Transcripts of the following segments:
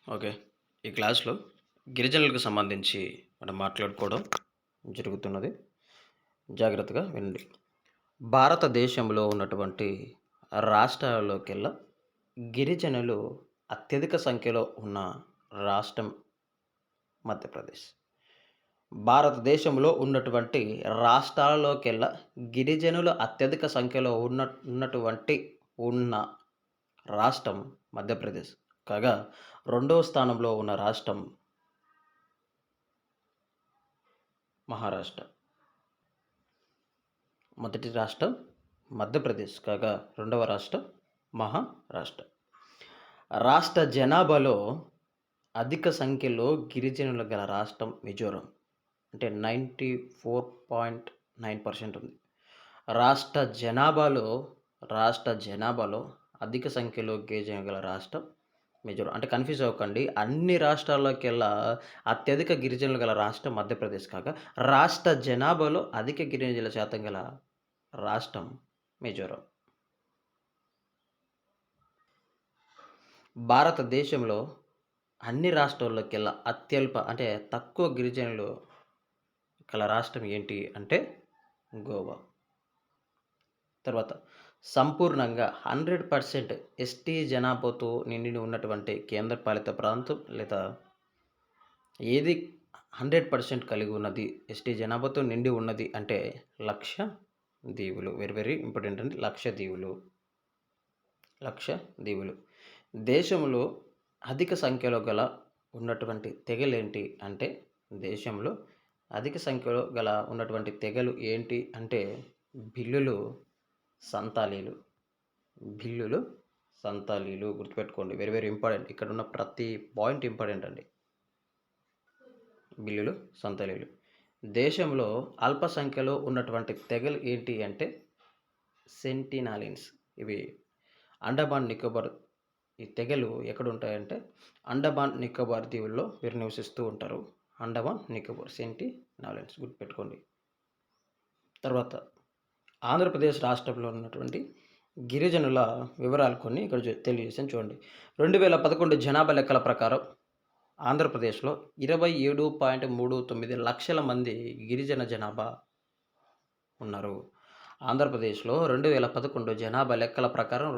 Okay. ఈ క్లాస్‌లో గిరిజనులకు సంబంధించి మనం మాట్లాడుకోవడం జరుగుతున్నది. జాగ్రత్తగా వినండి. భారతదేశంలో ఉన్నటువంటి రాష్ట్రాల్లోకెల్లా గిరిజనులు అత్యధిక సంఖ్యలో ఉన్న రాష్ట్రం మధ్యప్రదేశ్. భారతదేశంలో ఉన్నటువంటి రాష్ట్రాల్లోకెల్లా గిరిజనులు అత్యధిక సంఖ్యలో ఉన్నటువంటి ఉన్న రాష్ట్రం మధ్యప్రదేశ్. కాగా రెండవ స్థానంలో ఉన్న రాష్ట్రం మహారాష్ట్ర. మొదటి రాష్ట్రం మధ్యప్రదేశ్ కాగా రెండవ రాష్ట్రం మహారాష్ట్ర. రాష్ట్ర జనాభాలో అధిక సంఖ్యలో గిరిజనులు గల రాష్ట్రం మిజోరం. అంటే 94.9% ఉంది. రాష్ట్ర జనాభాలో రాష్ట్ర జనాభాలో అధిక సంఖ్యలో గిరిజనులు గల రాష్ట్రం మిజోరం. అంటే కన్‌ఫ్యూజ్ అవ్వకండి. అన్ని రాష్ట్రాల్లోకెల్లా అత్యధిక గిరిజనులు గల రాష్ట్రం మధ్యప్రదేశ్ కాగా, రాష్ట్ర జనాభాలో అధిక గిరిజనుల శాతం గల రాష్ట్రం మిజోరం. భారతదేశంలో అన్ని రాష్ట్రాల్లోకెల్లా అంటే తక్కువ గిరిజనులు గల రాష్ట్రం ఏంటి అంటే గోవా. తర్వాత సంపూర్ణంగా 100% ఎస్టీ జనాభాతో నిండి ఉన్నటువంటి కేంద్రపాలిత ప్రాంతం లేదా ఏది 100% కలిగి ఉన్నది, ఎస్టీ జనాభాతో నిండి ఉన్నది అంటే లక్షద్వీపులు. వెరీ వెరీ ఇంపార్టెంట్ అండి. లక్షద్వీపులు. దేశంలో అధిక సంఖ్యలో గల ఉన్నటువంటి తెగలేంటి అంటే దేశంలో అధిక సంఖ్యలో గల ఉన్నటువంటి తెగలు ఏంటి అంటే బిల్లులు, సంతాలీలు. బిల్లులు, సంతాలీలు గుర్తుపెట్టుకోండి. Very very important. ఇక్కడ ఉన్న ప్రతి పాయింట్ ఇంపార్టెంట్ అండి. బిల్లులు, సంతాలీలు. దేశంలో అల్ప సంఖ్యలో ఉన్నటువంటి తెగలు ఏంటి అంటే సెంటినాలిన్స్. ఇవి అండమాన్ నికోబార్. ఈ తెగలు ఎక్కడుంటాయంటే అండమాన్ నికోబార్ దీవుల్లో వీరు నివసిస్తూ ఉంటారు. అండమాన్ నికోబార్ సెంటినాలిన్స్ గుర్తుపెట్టుకోండి. తర్వాత ఆంధ్రప్రదేశ్ రాష్ట్రంలో ఉన్నటువంటి గిరిజనుల వివరాలు కొన్ని ఇక్కడ తెలియజేసాను చూడండి. 2011 జనాభా లెక్కల ప్రకారం ఆంధ్రప్రదేశ్లో 27.39 లక్షల మంది గిరిజన జనాభా ఉన్నారు. ఆంధ్రప్రదేశ్లో 2011 జనాభా లెక్కల ప్రకారం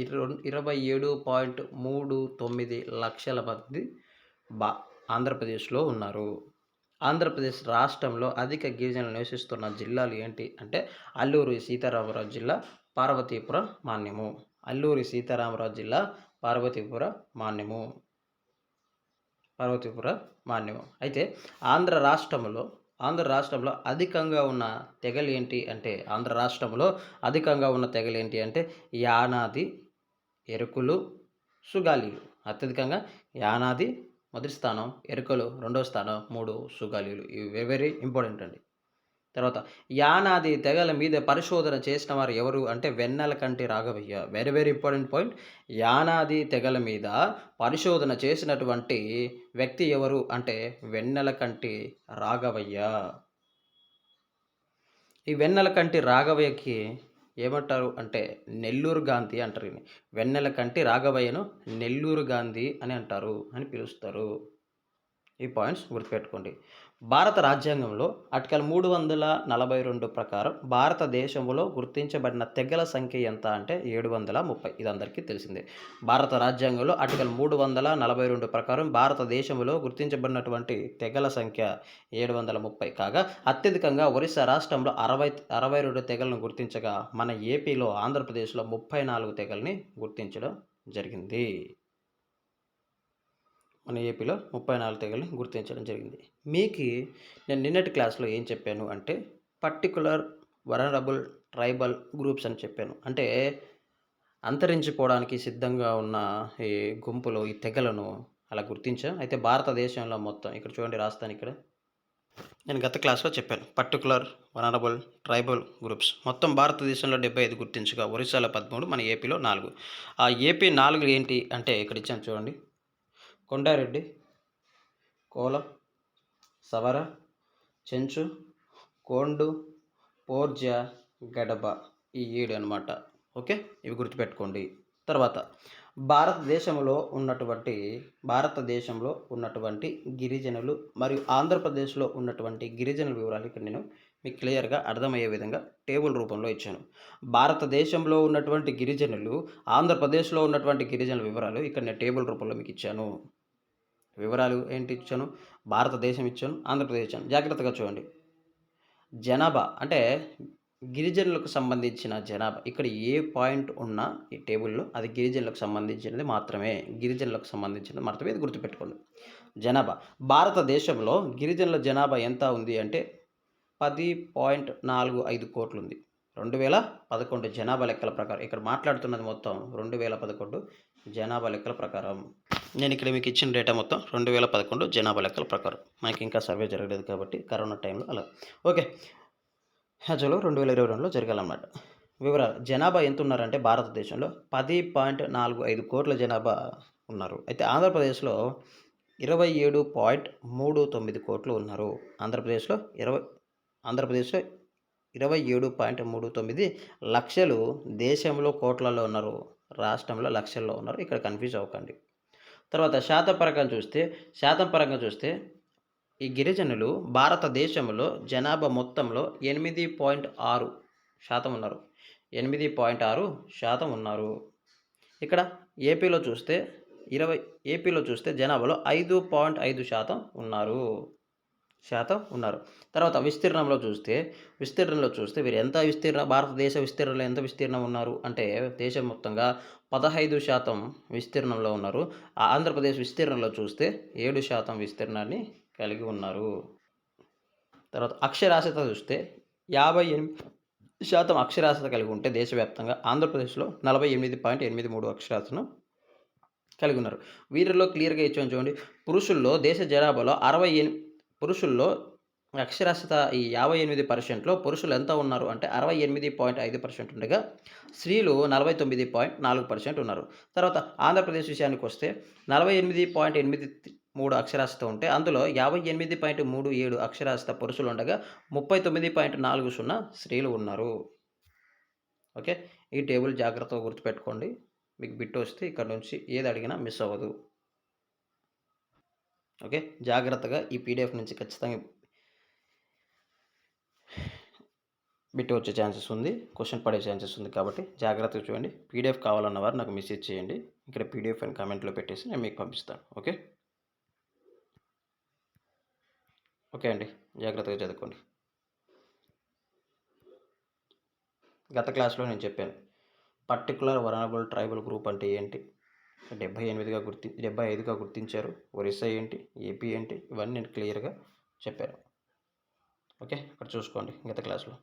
27.39 లక్షల మంది ఆంధ్రప్రదేశ్లో ఉన్నారు. ఆంధ్రప్రదేశ్ రాష్ట్రంలో అధిక గిరిజనులు నివసిస్తున్న జిల్లాలు ఏంటి అంటే అల్లూరి సీతారామరాజు జిల్లా, పార్వతీపురం మాన్యము. అల్లూరి సీతారామరాజు జిల్లా, పార్వతీపురం మాన్యము. అయితే ఆంధ్ర రాష్ట్రంలో అధికంగా ఉన్న తెగలు ఏంటి అంటే యానాది, ఎరుకులు, సుగాలీలు. అత్యధికంగా యానాది మొదటి స్థానం, ఎరుకలు రెండవ స్థానం, 3 సుగాలీలు. ఇవి వెరీ వెరీ ఇంపార్టెంట్ అండి. తర్వాత యానాది తెగల మీద పరిశోధన చేసిన వారు ఎవరు అంటే Vennelakanti Raghavayya. Very very important point. Yanadi తెగల మీద పరిశోధన చేసినటువంటి వ్యక్తి ఎవరు అంటే వెన్నెలకంటి రాఘవయ్య. ఈ వెన్నెలకంటి రాఘవయ్యకి ఏమంటారు అంటే నెల్లూరు గాంధీ అంటారు. వెన్నెలకంటి రాఘవయ్యను నెల్లూరు గాంధీ అని అంటారు, అని పిలుస్తారు. ఈ పాయింట్స్ గుర్తుపెట్టుకోండి. భారత రాజ్యాంగంలో ఆర్టికల్ 342 ప్రకారం భారతదేశంలో గుర్తించబడిన తెగల సంఖ్య ఎంత అంటే 730. ఇది అందరికీ తెలిసిందే. భారత రాజ్యాంగంలో ఆర్టికల్ 342 ప్రకారం భారతదేశంలో గుర్తించబడినటువంటి తెగల సంఖ్య 730 కాగా అత్యధికంగా ఒరిస్సా రాష్ట్రంలో 62 తెగలను గుర్తించగా మన ఏపీలో, ఆంధ్రప్రదేశ్లో 34 తెగల్ని గుర్తించడం జరిగింది. మన ఏపీలో 34 తెగల్ని గుర్తించడం జరిగింది. మీకు నేను నిన్నటి క్లాస్లో ఏం చెప్పాను అంటే పర్టికులర్ వలనరబుల్ ట్రైబల్ గ్రూప్స్ అని చెప్పాను. అంటే అంతరించిపోవడానికి సిద్ధంగా ఉన్న ఈ గుంపులు, ఈ తెగలను అలా గుర్తించాం. అయితే భారతదేశంలో మొత్తం ఇక్కడ చూడండి, రాస్తాను ఇక్కడ. నేను గత క్లాస్లో చెప్పాను పర్టికులర్ వలనరబుల్ ట్రైబల్ గ్రూప్స్ మొత్తం భారతదేశంలో 75 గుర్తించగా ఒరిస్సాలో 13, మన ఏపీలో 4. ఆ ఏపీ 4 ఏంటి అంటే ఇక్కడ ఇచ్చాను చూడండి. కొండారెడ్డి, కోల, సవర, చెంచు, కోండు, పోర్జా, గడబ. ఈ 7 అనమాట. ఓకే, ఇవి గుర్తుపెట్టుకోండి. తర్వాత భారతదేశంలో ఉన్నటువంటి గిరిజనులు మరియు ఆంధ్రప్రదేశ్‌లో ఉన్నటువంటి గిరిజనుల వివరాలు ఇక్కడ నేను మీకు క్లియర్‌గా అర్థమయ్యే విధంగా టేబుల్ రూపంలో ఇచ్చాను. భారతదేశంలో ఉన్నటువంటి గిరిజనులు, ఆంధ్రప్రదేశ్‌లో ఉన్నటువంటి గిరిజనుల వివరాలు ఇక్కడ నేను టేబుల్ రూపంలో మీకు ఇచ్చాను. వివరాలు ఏంటి ఇచ్చాను? భారతదేశం ఇచ్చాను, ఆంధ్రప్రదేశ్ ఇచ్చాను. జాగ్రత్తగా చూడండి. జనాభా అంటే గిరిజనులకు సంబంధించిన జనాభా ఇక్కడ ఏ పాయింట్ ఉన్నా ఈ టేబుల్‌లో అది గిరిజనులకు సంబంధించినది మాత్రమే. గిరిజనులకు సంబంధించినది మాత్రమే ఇది గుర్తుపెట్టుకోండి. జనాభా భారతదేశంలో గిరిజనుల జనాభా ఎంత ఉంది అంటే 10.45 కోట్లుంది. 2011 జనాభా లెక్కల ప్రకారం. ఇక్కడ మాట్లాడుతున్నది మొత్తం 2011 జనాభా లెక్కల ప్రకారం. నేను ఇక్కడ మీకు ఇచ్చిన డేటా మొత్తం 2011 జనాభా లెక్కల ప్రకారం. మనకి ఇంకా సర్వే జరగలేదు కాబట్టి కరోనా టైంలో అలా. ఓకే. యాక్చువల్‌గా 2022లో జరగాలన్నమాట. వివరాలు. జనాభా ఎంత ఉన్నారంటే భారతదేశంలో 10.45 కోట్ల జనాభా ఉన్నారు. అయితే ఆంధ్రప్రదేశ్‌లో 27.39 కోట్లు ఉన్నారు. ఆంధ్రప్రదేశ్‌లో 27.39 లక్షలు. దేశంలో కోట్లలో ఉన్నారు. రాష్ట్రంలో లక్షల్లో ఉన్నారు. ఇక్కడ కన్‌ఫ్యూజ్ అవ్వకండి. తర్వాత శాతం పరంగా చూస్తే ఈ గిరిజనులు భారతదేశంలో జనాభా మొత్తంలో 8.6% ఉన్నారు. 8.6% ఉన్నారు. ఇక్కడ ఏపీలో చూస్తే జనాభాలో 5.5% ఉన్నారు. తర్వాత విస్తీర్ణంలో చూస్తే వీరు భారతదేశ విస్తీర్ణంలో ఎంత విస్తీర్ణం ఉన్నారు అంటే దేశం మొత్తంగా 15% విస్తీర్ణంలో ఉన్నారు. ఆంధ్రప్రదేశ్ విస్తీర్ణంలో చూస్తే 7% విస్తీర్ణాన్ని కలిగి ఉన్నారు. తర్వాత అక్షరాస్యత చూస్తే 58% అక్షరాస్యత కలిగి ఉంటే దేశవ్యాప్తంగా ఆంధ్రప్రదేశ్లో 48.83 అక్షరాస్యతను కలిగి ఉన్నారు. వీరిలో క్లియర్‌గా ఇచ్చాను చూడండి. పురుషుల్లో దేశ జనాభాలో పురుషుల్లో అక్షరాస్యత ఈ 58%లో పురుషులు ఎంత ఉన్నారు అంటే 68.5% ఉండగా స్త్రీలు 49.4% ఉన్నారు. తర్వాత ఆంధ్రప్రదేశ్ విషయానికి వస్తే 48.83 అక్షరాస్యత ఉంటే అందులో 58.37 అక్షరాస్యత పురుషులు ఉండగా 39.40 స్త్రీలు ఉన్నారు. ఓకే. ఈ టేబుల్ జాగ్రత్తగా గుర్తుపెట్టుకోండి. మీకు బిట్ వస్తే ఇక్కడ నుంచి ఏది అడిగినా మిస్ అవ్వదు. ఓకే. జాగ్రత్తగా ఈ పీడిఎఫ్ నుంచి ఖచ్చితంగా బిట్ వచ్చే ఛాన్సెస్ ఉంది. క్వశ్చన్ పడే ఛాన్సెస్ ఉంది కాబట్టి జాగ్రత్తగా చూడండి. పీడిఎఫ్ కావాలన్న వారు నాకు మెసేజ్ చేయండి. ఇక్కడ పీడిఎఫ్ అని కామెంట్లో పెట్టేసి నేను మీకు పంపిస్తాను. ఓకే. ఓకే అండి. జాగ్రత్తగా చదువుకోండి. గత క్లాస్లో నేను చెప్పాను. పర్టికులర్ వలనరబుల్ ట్రైబల్ గ్రూప్ అంటే ఏంటి? 75గా గుర్తించారు. ఒరిస్సా ఏంటి? ఏపీ ఏంటి? ఇవన్నీ నేను క్లియర్‌గా చెప్పాను. ఓకే. ఇక్కడ చూసుకోండి గత క్లాస్లో.